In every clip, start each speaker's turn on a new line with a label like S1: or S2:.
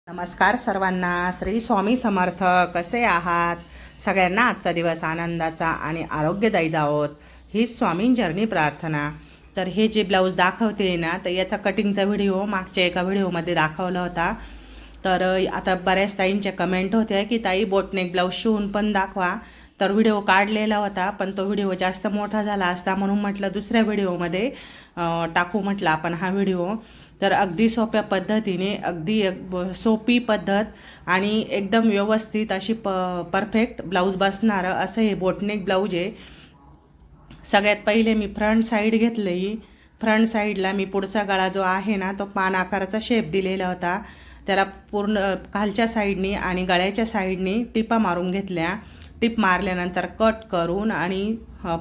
S1: नमस्कार सर्वांना. श्री स्वामी समर्थ. कसे आहात? सगळ्यांना आजचा दिवस आनंदाचा आणि आरोग्यदायी जावोत हीच स्वामींचरणी प्रार्थना. तर हे जे ब्लाऊज दाखवते ना, तर याचा कटिंगचा व्हिडिओ मागच्या एका व्हिडिओमध्ये दाखवला होता. तर आता बऱ्याच ताईंच्या कमेंट होत्या की ताई बोटनेक ब्लाऊज शिवून पण दाखवा. तर व्हिडिओ काढलेला होता, पण तो व्हिडिओ जास्त मोठा झाला असता म्हणून म्हटलं दुसऱ्या व्हिडिओमध्ये टाकू म्हटलं आपण हा व्हिडिओ. तर अगदी सोप्या पद्धतीने, अगदी सोपी पद्धत आणि एकदम व्यवस्थित अशी परफेक्ट ब्लाऊज बसणारं असं हे बोटनेक ब्लाऊज आहे. सगळ्यात पहिले मी फ्रंट साईड घेतली. फ्रंट साईडला मी पुढचा गळा जो आहे ना, तो पान आकाराचा शेप दिलेला होता. त्याला पूर्ण खालच्या साईडनी आणि गळ्याच्या साईडनी टिपा मारून घेतल्या. टिप मारल्यानंतर कट करून आणि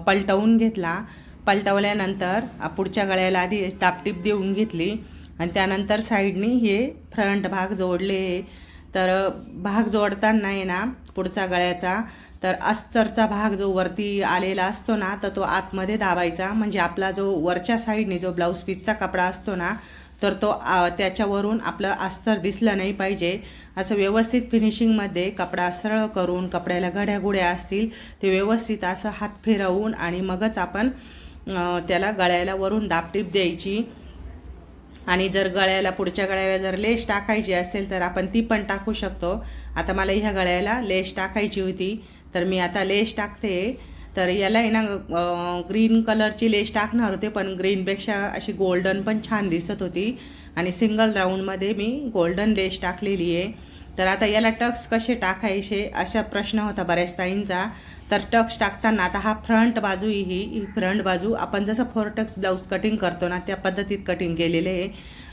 S1: पलटवून घेतला. पलटवल्यानंतर पुढच्या गळ्याला आधी दाबटीप देऊन घेतली आणि त्यानंतर साईडनी हे फ्रंट भाग जोडले. तर भाग जोडताना आहे ना, पुढचा गळ्याचा तर अस्तरचा भाग जो वरती आलेला असतो ना, तर तो आतमध्ये दाबायचा. म्हणजे आपला जो वरच्या साईडने जो ब्लाऊज पीसचा कपडा असतो ना, तर तो त्याच्यावरून आपलं अस्तर दिसलं नाही पाहिजे. असं व्यवस्थित फिनिशिंगमध्ये कपडा सरळ करून, कपड्याला घड्या गुड्या असतील ते व्यवस्थित असं हात फिरवून आणि मगच आपण त्याला गळ्याला वरून दाबटीप द्यायची. आणि जर गळ्याला, पुढच्या गळ्याला जर लेस टाकायची असेल तर आपण ती पण टाकू शकतो. आता मला ह्या गळ्याला लेस टाकायची होती, तर मी आता लेस टाकते. तर याला आहे ना ग्रीन कलरची लेस टाकणार होते, पण ग्रीनपेक्षा अशी गोल्डन पण छान दिसत होती आणि सिंगल राऊंडमध्ये मी गोल्डन लेस टाकलेली आहे. तर आता याला टक्स कसे टाकायचे असा प्रश्न होता बऱ्याच ताईंचा. तर टक्स टाकताना आता हा फ्रंट बाजू, ही फ्रंट बाजू आपण जसं 4 टक्स ब्लाऊज कटिंग करतो ना, त्या पद्धतीत कटिंग केलेले आहे.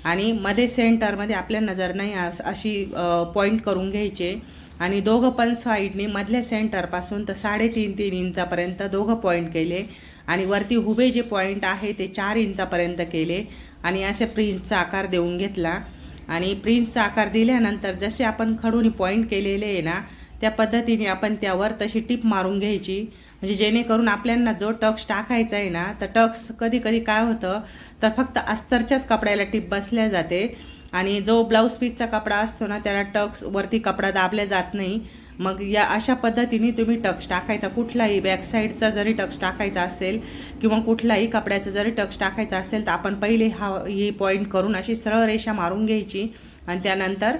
S1: आणि मध्ये सेंटरमध्ये आपल्या नजर नाही अशी पॉईंट करून घ्यायचे. आणि दोघं पण साईडने मधल्या सेंटरपासून तर 3.5-3 इंचापर्यंत दोघं पॉईंट केले. आणि वरती उभे जे पॉईंट आहे ते 4 इंचापर्यंत केले. आणि असे प्रिन्सचा आकार देऊन घेतला. आणि प्रिन्सचा आकार दिल्यानंतर जसे आपण खडून पॉईंट केलेले आहे ना, त्या पद्धतीने आपण त्यावर तशी टिप मारून घ्यायची. म्हणजे जेणेकरून आपल्याला जो टक्स टाकायचा आहे ना, तर टक्स कधी कधी काय होतं, तर फक्त अस्तरच्याच कपड्याला टिप बसल्या जाते आणि जो ब्लाऊज पीसचा कपडा असतो ना, त्याला टक्स वरती कपडा दाबल्या जात नाही. मग या अशा पद्धतीने तुम्ही टक्स टाकायचा. कुठलाही बॅक साईडचा जरी टक्स टाकायचा असेल किंवा कुठलाही कपड्याचा जरी टक्स टाकायचा असेल, तर आपण पहिले ही पॉईंट करून अशी सरळ रेषा मारून घ्यायची आणि त्यानंतर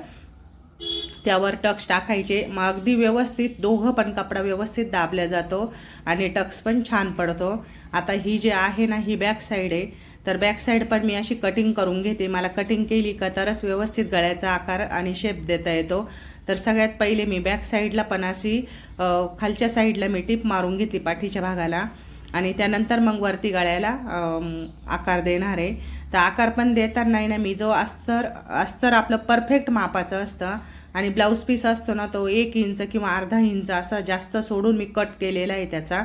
S1: त्यावर टक्स टाकायचे. मग अगदी व्यवस्थित दोघं पण कपडा व्यवस्थित दाबल्या जातो आणि टक्स पण छान पडतो. आता ही जी आहे ना, ही बॅक साईड आहे. तर बॅक साईड पण मी अशी कटिंग करून घेते. मला कटिंग केली का तरच व्यवस्थित गळ्याचा आकार आणि शेप देता येतो. तर सगळ्यात पहिले मी बॅक साईडला पण अशी खालच्या साईडला मी टिप मारून घेतली पाठीच्या भागाला आणि त्यानंतर मग वरती गळ्याला आकार देणार आहे. तर आकार पण देताना ना, मी जो अस्तर आपलं परफेक्ट मापाचं असतं आणि ब्लाऊज पीस असतो ना, तो 1 इंच किंवा अर्धा इंच असा जास्त सोडून मी कट केलेला आहे त्याचा.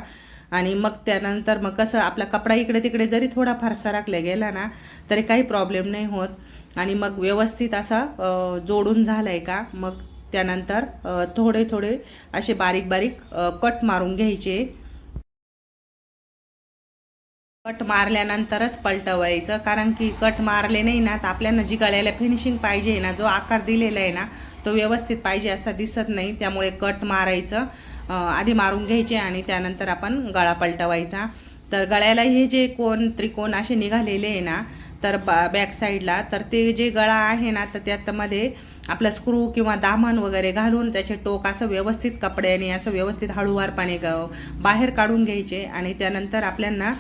S1: आणि मग त्यानंतर मग कसं आपला कपडा इकडे तिकडे जरी थोडाफार सरकला गेला ना, तरी काही प्रॉब्लेम नाही होत. आणि मग व्यवस्थित असा जोडून झाला आहे का, मग त्यानंतर थोडे थोडे असे बारीक बारीक कट मारून घ्यायचे. कट मारल्यानंतरच पलटवायचं, कारण की कट मारले नाही ना, तर आपल्याला जी गळ्याला फिनिशिंग पाहिजे ना, जो आकार दिलेला आहे ना, तो व्यवस्थित पाहिजे असा दिसत नाही. त्यामुळे कट मारायचं, आधी मारून घ्यायचे आणि त्यानंतर आपण गळा पलटवायचा. तर गळ्याला हे जे त्रिकोण असे निघालेले आहे ना, तर बॅक साईडला, तर ते जे गळा आहे ना, तर त्यामध्ये आपला स्क्रू किंवा दामन वगैरे घालून त्याचे टोक असं व्यवस्थित कपड्याने असं व्यवस्थित हळूवारपणे बाहेर काढून घ्यायचे. आणि त्यानंतर आपल्याला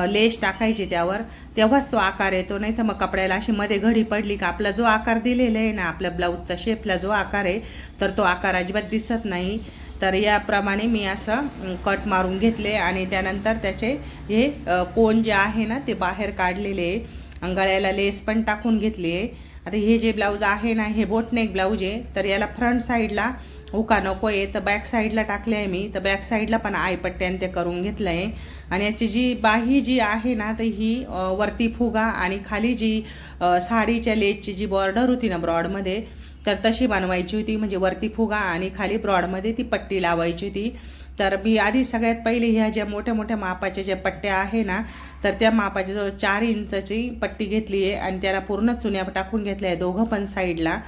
S1: लेस टाकायचे त्यावर, तेव्हाच तो आकार येतो. नाही तर मग कपड्याला अशी मध्ये घडी पडली का आपला जो आकार दिलेला आहे ना, आपल्या ब्लाऊजचा शेपला जो आकार आहे, तर तो आकार अजिबात दिसत नाही. तर याप्रमाणे मी असं कट मारून घेतले आणि त्यानंतर त्याचे हे कोण जे आहे ना, ते बाहेर काढलेले. गळ्याला लेस पण टाकून घेतली आहे. आता हे जे ब्लाऊज आहे ना, हे बोटनेक ब्लाऊज आहे. तर याला फ्रंट साईडला उका नको आहे, तर बॅक साईडला टाकले आहे मी. तर बॅक साईडला पण आयपट्ट्याने ते करून घेतलं आहे. आणि याची जी बाही जी आहे ना, तर ही वरती फुगा आणि खाली जी साडीच्या लेसची जी बॉर्डर होती ना ब्रॉडमध्ये, तर तशी बनवायची होती. म्हणजे वरती फुगा आणि खाली ब्रॉडमध्ये ती पट्टी लावायची होती. तर मी आधी सगळ्यात पहिले ह्या ज्या मोठ्या मोठ्या मापाच्या ज्या पट्ट्या आहे ना, तर त्या मापाच्या जो 4 इंचाची पट्टी घेतली आहे आणि त्याला पूर्ण चुन्या टाकून घेतल्या आहे दोघं पण साईडला.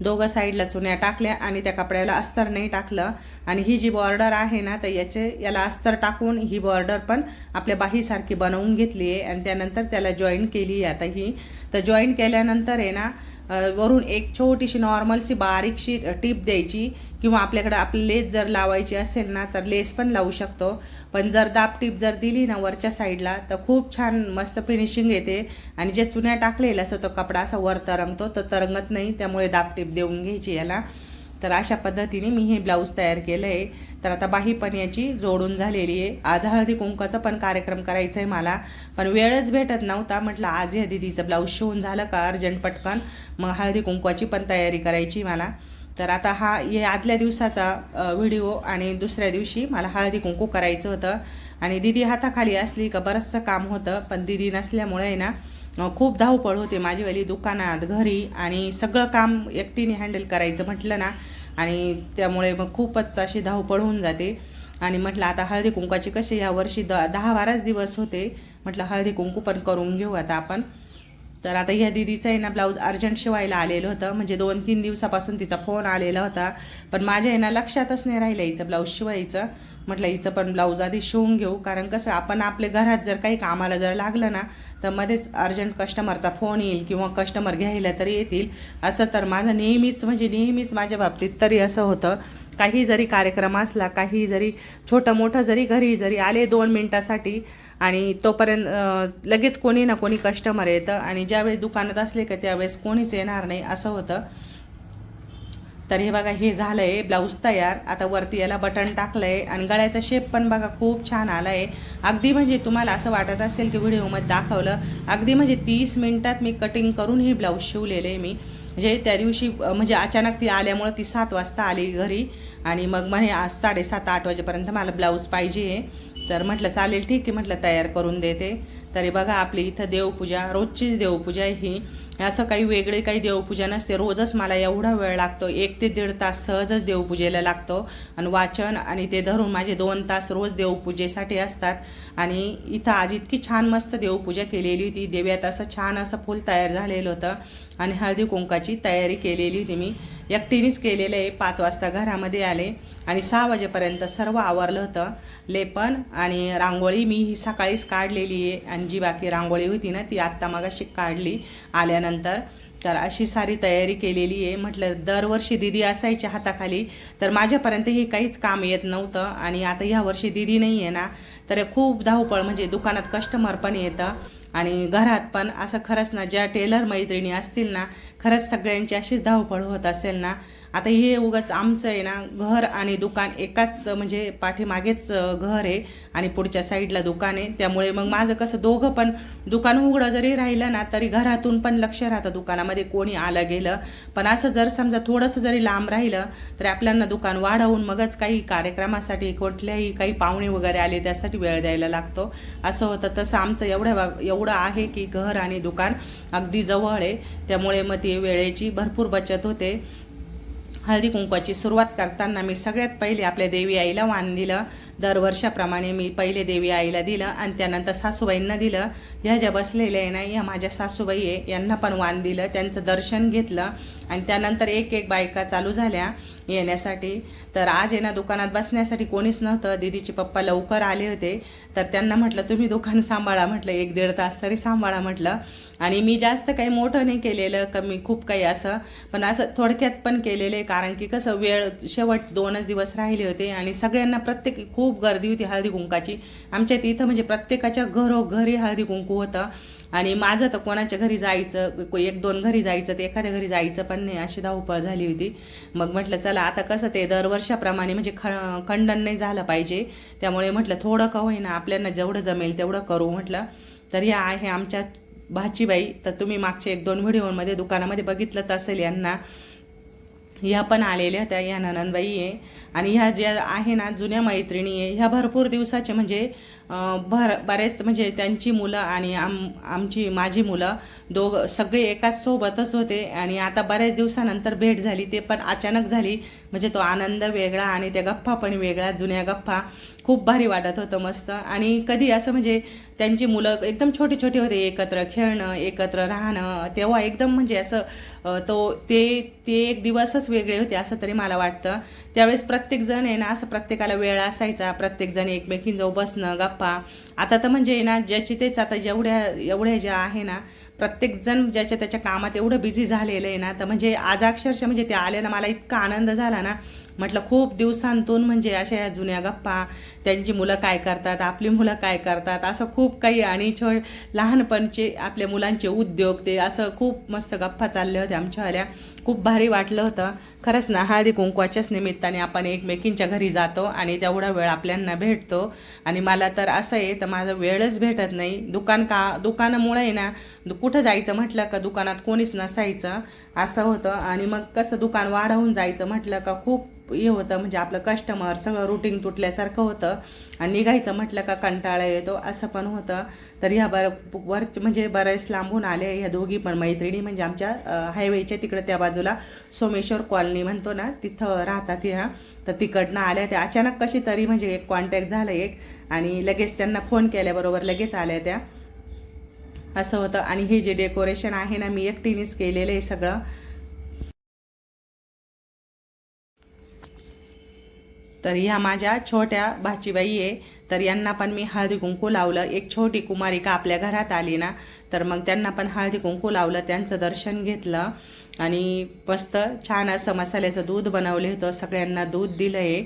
S1: दोघं साईडला चुन्या टाकल्या आणि त्या कपड्याला अस्तर नाही टाकलं. आणि ही जी बॉर्डर आहे ना तर याला अस्तर टाकून ही बॉर्डर पण आपल्या बाहीसारखी बनवून घेतली आहे आणि त्यानंतर त्याला जॉईन केली आहे. आता ही तर जॉईन केल्यानंतर आहे ना वरून एक छोटीशी नॉर्मलशी बारीकशी टीप द्यायची, किंवा आपल्याकडे आपली लेस जर लावायची असेल ना तर लेस पण लावू शकतो. पण जर दाब टीप जर दिली ना वरच्या साईडला तर खूप छान मस्त फिनिशिंग येते. आणि जे चुन्या टाकलेला असतो तो कपडा असा वर तरंगतो, तो तरंगत नाही, त्यामुळे दाब टीप देऊन घ्यायची याला. तर अशा पद्धतीने मी हे ब्लाऊज तयार केलं आहे. तर आता बाही पण याची जोडून झालेली आहे. आज हळदी कुंकाचा पण कार्यक्रम करायचा आहे मला, पण वेळच भेटत नव्हता. म्हटलं आज या दीदीचं ब्लाऊज शिवून झालं का अर्जंट पटकन मग हळदी कुंकवाची पण तयारी करायची मला. तर आता हे आदल्या दिवसाचा व्हिडिओ आणि दुसऱ्या दिवशी मला हळदी कुंकू करायचं होतं. आणि दीदी हाताखाली असली का बरंचसं काम होतं, पण दीदी नसल्यामुळे ना खूप धावपळ होते माझीवाली, दुकानात घरी, आणि सगळं काम एकटीने हँडल करायचं म्हटलं ना, आणि त्यामुळे मग खूपच अशी धावपळ होऊन जाते. आणि म्हटलं आता हळदी कुंकाची कशी यावर्षी 10-12 दिवस होते, म्हटलं हळदी कुंकू पण करून घेऊ आता आपण. तर आता ह्या दीदीचं आहे ना ब्लाऊज अर्जंट शिवायला आलेलं होतं, म्हणजे 2-3 दिवसापासून तिचा फोन आलेला होता, पण माझ्या आहे ना लक्षातच नाही राहिलं हिचं ब्लाऊज शिवायचं. म्हटलं हिचं पण ब्लाऊज आधी शिवून घेऊ, कारण कसं आपण आपल्या घरात जर काही कामाला जर लागलं ना तर मध्येच अर्जंट कस्टमरचा फोन येईल किंवा कस्टमर घ्यायला तरी येतील. असं तर माझं नेहमीच माझ्या बाबतीत तरी असं होतं, काही जरी कार्यक्रम असला, काही जरी छोटं मोठं जरी घरी जरी आले 2 मिनटासाठी, आणि तोपर्यंत लगेच कोणी ना कोणी कस्टमर येतं, आणि ज्यावेळेस दुकानात असले का त्यावेळेस कोणीच येणार नाही असं होतं. तर हे बघा हे झालं आहे ब्लाऊज तयार. आता वरती याला बटन टाकलं आहे आणि गळ्याचा शेप पण बघा खूप छान आला आहे. अगदी म्हणजे तुम्हाला असं वाटत असेल की व्हिडिओमध्ये दाखवलं, अगदी म्हणजे 30 मिनिटात मी कटिंग करून ही ब्लाऊज शिवलेले आहे मी. म्हणजे त्या दिवशी म्हणजे अचानक ती आल्यामुळं ती 7 वाजता आली घरी, आणि मग म्हणे आज 7:30-8 वाजेपर्यंत मला ब्लाऊज पाहिजे आहे. तर म्हटलं चालेल ठीक आहे, म्हटलं तयार करून देते. तरी बघा आपली इथं देवपूजा, रोजचीच देवपूजा आहे ही, असं काही वेगळे काही देवपूजा नसते. रोजच मला एवढा वेळ लागतो, 1 ते 1.5 तास सहजच देवपूजेला लागतो. आणि वाचन आणि ते धरून माझे 2 तास रोज देवपूजेसाठी असतात. आणि इथं आज इतकी छान मस्त देवपूजा केलेली होती. देव्यात असं छान असं फुल तयार झालेलं होतं, आणि हळदी कुंकाची तयारी केलेली होती मी एकटीनेच केलेलं आहे. 5 वाजता घरामध्ये आले आणि 6 वाजेपर्यंत सर्व आवरलं होतं. लेपन आणि रांगोळी मी ही सकाळीच काढलेली आहे, आणि जी बाकी रांगोळी होती ना ती आत्ता मगाशी काढली आल्यानंतर. तर अशी सारी तयारी केलेली आहे. म्हटलं दरवर्षी दीदी असायच्या हाताखाली, तर माझ्यापर्यंत हे काहीच काम येत नव्हतं. आणि आता ह्या वर्षी दीदी नाही आहे ना, तर खूप धावपळ, म्हणजे दुकानात कस्टमर पण येतं आणि घरात पण. असं खरंच ना, ज्या टेलर मैत्रिणी असतील ना, खरंच सगळ्यांची अशीच धावपळ होत असेल ना. आता हे उगाच आमचं आहे ना घर आणि दुकान एकाच म्हणजे पाठीमागेच घर आहे आणि पुढच्या साईडला दुकान आहे, त्यामुळे मग माझं कसं दोघं पण दुकान उघडं जरी राहिलं ना तरी घरातून पण लक्ष राहतं दुकानामध्ये कोणी आलं गेलं. पण असं जर समजा थोडंसं जरी लांब राहिलं तर आपल्याला दुकान वाढवून मगच काही कार्यक्रमासाठी कुठल्याही काही पाहुणे वगैरे आले त्यासाठी वेळ द्यायला लागतो, असं होतं. तसं आमचं एवढं आहे की घर आणि दुकान अगदी जवळ आहे, त्यामुळे मग ती वेळेची भरपूर बचत होते. हळदी कुंकवाची सुरुवात करताना मी सगळ्यात पहिले आपल्या देवी आईला वाण दिलं. दरवर्षाप्रमाणे मी पहिले देवी आईला दिलं आणि त्यानंतर सासूबाईंना दिलं. ह्या ज्या बसलेल्या आहे ना ह्या माझ्या सासूबाई आहे, यांना पण वाण दिलं, त्यांचं दर्शन घेतलं आणि त्यानंतर एक बायका चालू झाल्या येण्यासाठी. तर आज आहे ना दुकानात बसण्यासाठी कोणीच नव्हतं. दीदीचे पप्पा लवकर आले होते, तर त्यांना म्हटलं तुम्ही दुकान सांभाळा, म्हटलं 1-1.5 तास तरी सांभाळा म्हटलं. आणि मी जास्त काही मोठं नाही केलेलं, कमी खूप काही असं, पण असं थोडक्यात पण केलेलं आहे, कारण की कसं वेळ शेवट 2च दिवस राहिले होते आणि सगळ्यांना खूप गर्दी होती हळदी कुंकाची. आमच्या इथं म्हणजे प्रत्येकाच्या घरोघरी हळदी कुंकू होतं. आणि माझं तर कोणाच्या घरी जायचं, 1-2 घरी जायचं, तर एखाद्या घरी जायचं पण नाही, अशी धावपळ झाली होती. मग म्हटलं चला आता कसं ते दरवर्षाप्रमाणे म्हणजे खंडन नाही झालं पाहिजे, त्यामुळे म्हटलं थोडं का होईना आपल्याला जेवढं जमेल तेवढं करू म्हटलं. तर या आहे आमच्या भाचीबाई. तर तुम्ही मागच्या 1-2 व्हिडिओमध्ये दुकानामध्ये बघितलंच असेल यांना. ह्या पण आलेल्या होत्या, ह्या ननंदबाई आहे. आणि ह्या ज्या आहे ना जुन्या मैत्रिणी आहे, ह्या भरपूर दिवसाचे म्हणजे बरेच म्हणजे त्यांची मुलं आणि आमची माझी मुलं सगळे एकाच सोबतच होते. आणि आता बऱ्याच दिवसानंतर भेट झाली, ते पण अचानक झाली. म्हणजे तो आनंद वेगळा आणि त्या गप्पा पण वेगळ्या, जुन्या गप्पा. खूप भारी वाटत होतं मस्त. आणि कधी असं म्हणजे त्यांची मुलं एकदम छोटी छोटी होते, एकत्र खेळणं, एकत्र राहणं, तेव्हा एकदम म्हणजे असं ते एक दिवसच वेगळे होते असं तरी मला वाटतं. त्यावेळेस प्रत्येकजण आहे ना, असं प्रत्येकाला वेळ असायचा, प्रत्येकजण एकमेकींजवळ बसणं, गप्पा. आता तर म्हणजे आहे ना, ज्याची तेच आता एवढ्या ज्या आहे ना, प्रत्येकजण ज्याच्या त्याच्या कामात एवढं बिझी झालेलं आहे ना, तर म्हणजे आज अक्षरशः म्हणजे ते आले ना, मला इतका आनंद झाला ना. म्हटलं खूप दिवसांतून म्हणजे अशा ह्या जुन्या गप्पा, त्यांची मुलं काय करतात, आपली मुलं काय करतात, असं खूप काही. आणि लहानपणचे आपल्या मुलांचे उद्योग, ते असं खूप मस्त गप्पा चालल्या होत्या आमच्यावाल्या. खूप भारी वाटलं होतं खरंच ना. हळदी कुंकवाच्याच निमित्ताने आपण एकमेकींच्या घरी जातो आणि तेवढा वेळ आपल्यांना भेटतो. आणि मला तर असं आहे, तर माझा वेळच भेटत नाही. दुकानामुळे आहे ना, कुठं जायचं म्हटलं का दुकानात कोणीच नसायचं असं होतं. आणि मग कसं दुकान वाढवून जायचं म्हटलं का खूप हे होतं, म्हणजे आपलं कस्टमर सगळं रुटीन तुटल्यासारखं होतं. आणि निघायचं म्हटलं का कंटाळा येतो असं पण होतं. तर ह्या म्हणजे बरेच लांबून आले ह्या दोघी पण मैत्रिणी. म्हणजे आमच्या हायवेच्या तिकडे त्या बाजूला सोमेश्वर कॉलनी म्हणतो ना, तिथं राहतात ह्या. तर तिकडनं आल्या त्या अचानक कशी तरी, म्हणजे एक कॉन्टॅक्ट झालं एक, आणि लगेच त्यांना फोन केल्याबरोबर लगेच आल्या त्या, असं होतं. आणि हे जे डेकोरेशन आहे ना, मी एकटीनेच केलेलं आहे सगळं. तर ह्या माझ्या छोट्या भाचीबाई आहे. तर यांना पण मी हळदी कुंकू लावलं. एक छोटी कुमारिका आपल्या घरात आली ना, तर मग त्यांना पण हळदी कुंकू लावलं, त्यांचं दर्शन घेतलं. आणि मस्त छान असं मसाल्याचं दूध बनवलं होतं, सगळ्यांना दूध दिलं आहे.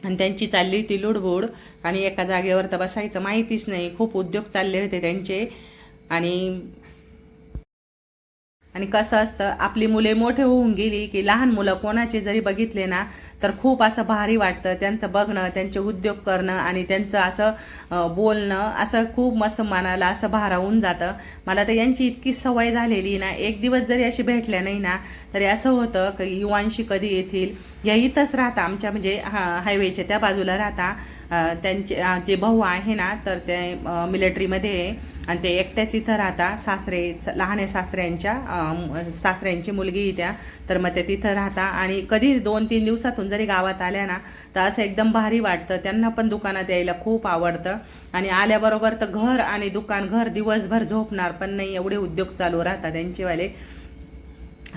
S1: आणि त्यांची चालली होती लुडबुड. आणि एका जागेवर तर बसायचं माहितीच नाही, खूप उद्योग चालले होते त्यांचे. आणि आणि कसं असतं, आपली मुले मोठे होऊन गेली की लहान मुलं कोणाचे जरी बघितले ना, तर खूप असं भारी वाटतं त्यांचं बघणं, त्यांचे उद्योग करणं आणि त्यांचं असं बोलणं, असं खूप मस्त मनाला असं भारावून जातं. मला तर यांची इतकी सवय झालेली ना, एक दिवस जरी अशी भेटल्या नाही ना, तरी असं होतं की युवांशी कधी येतील. या इथंच राहता आमच्या, म्हणजे हायवेच्या त्या बाजूला राहता. त्यांचे जे भाऊ आहे ना, तर ते मिलिटरीमध्ये आहे. आणि ते एकट्याच इथं राहता. लहान सासऱ्यांची मुलगी त्या. तर मग ते तिथं राहता. आणि कधी 2-3 दिवसातून जरी गावात आल्या ना, तर असं एकदम भारी वाटतं. त्यांना पण दुकानात यायला खूप आवडतं. आणि आल्याबरोबर तर घर आणि दुकान, घर दिवसभर झोपणार पण नाही, एवढे उद्योग चालू राहतात त्यांचेवाले.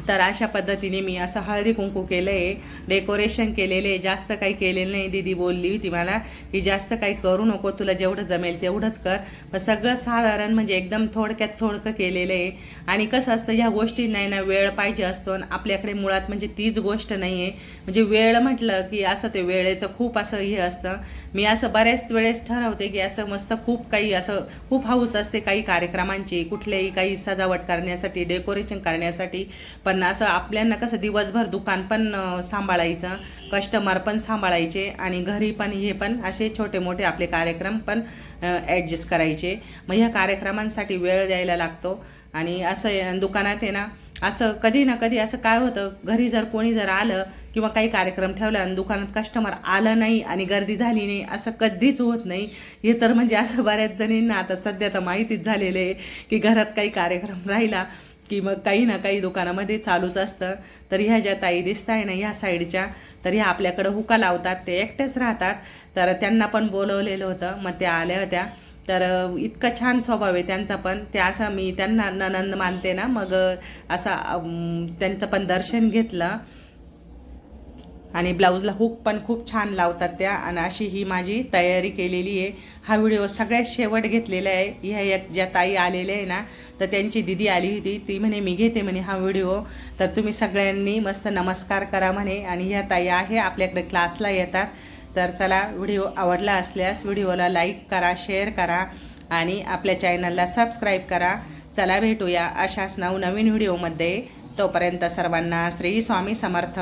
S1: तर अशा पद्धतीने मी असं हळदी कुंकू केलं आहे, डेकोरेशन केलेलं आहे. जास्त काही केलेलं नाही. दीदी बोलली होती मला की जास्त काही करू नको, तुला जेवढं जमेल तेवढंच कर. पण सगळं साधारण म्हणजे एकदम थोडकं केलेलं आहे. आणि कसं असतं, ह्या गोष्टी नाही ना, वेळ पाहिजे असतो. आणि आपल्याकडे मुळात म्हणजे तीच गोष्ट नाही आहे. म्हणजे वेळ म्हटलं की असं ते वेळेचं खूप असं हे असतं. मी असं बऱ्याच वेळेस ठरवते की असं मस्त खूप काही असं खूप हाऊस असते काही कार्यक्रमांची, कुठल्याही काही सजावट करण्यासाठी, डेकोरेशन करण्यासाठी. पण असं आपल्याला कसं दिवसभर दुकान पण सांभाळायचं, कस्टमर पण सांभाळायचे, आणि घरी पण हे पण असे छोटे मोठे आपले कार्यक्रम पण ॲडजस्ट करायचे. मग ह्या कार्यक्रमांसाठी वेळ द्यायला लागतो. आणि असं दुकानात आहे ना, असं कधी ना कधी असं काय होतं, घरी जर कोणी जर आलं किंवा काही कार्यक्रम ठेवला आणि दुकानात कस्टमर आलं नाही आणि गर्दी झाली नाही, असं कधीच होत नाही. हे तर म्हणजे असं बऱ्याच जणींना आता सध्या तर माहितीच झालेलं आहे की घरात काही कार्यक्रम राहिला की मग काही ना काही दुकानामध्ये चालूच असतं. तर ह्या ज्या ताई दिसत आहे ना ह्या साईडच्या, तर ह्या आपल्याकडं हुका लावतात, ते एकटेच राहतात. तर त्यांना पण बोलवलेलं होतं, मग त्या आल्या होत्या. तर इतका छान स्वभाव आहे त्यांचा पण. ते असं मी त्यांना ननंद मानते ना, मग असं त्यांचं पण दर्शन घेतलं. आणि ब्लाऊजला हुक पण खूप छान लावतात त्या. आणि अशी ही माझी तयारी केलेली आहे. हा व्हिडिओ सगळ्यात शेवट घेतलेला आहे. ह्या एक ज्या ताई आलेल्या आहे ना, तर त्यांची दिदी आली होती, ती म्हणे मी घेते म्हणे हा व्हिडिओ, तर तुम्ही सगळ्यांनी मस्त नमस्कार करा म्हणे. आणि ह्या ताई आहे आपल्याकडे क्लासला येतात. तर चला, व्हिडिओ आवडला असल्यास व्हिडिओला लाईक करा, शेअर करा आणि आपल्या चॅनलला सबस्क्राईब करा. चला, भेटूया अशाच नवनवीन व्हिडिओमध्ये. तोपर्यंत सर्वांना श्री स्वामी समर्थ.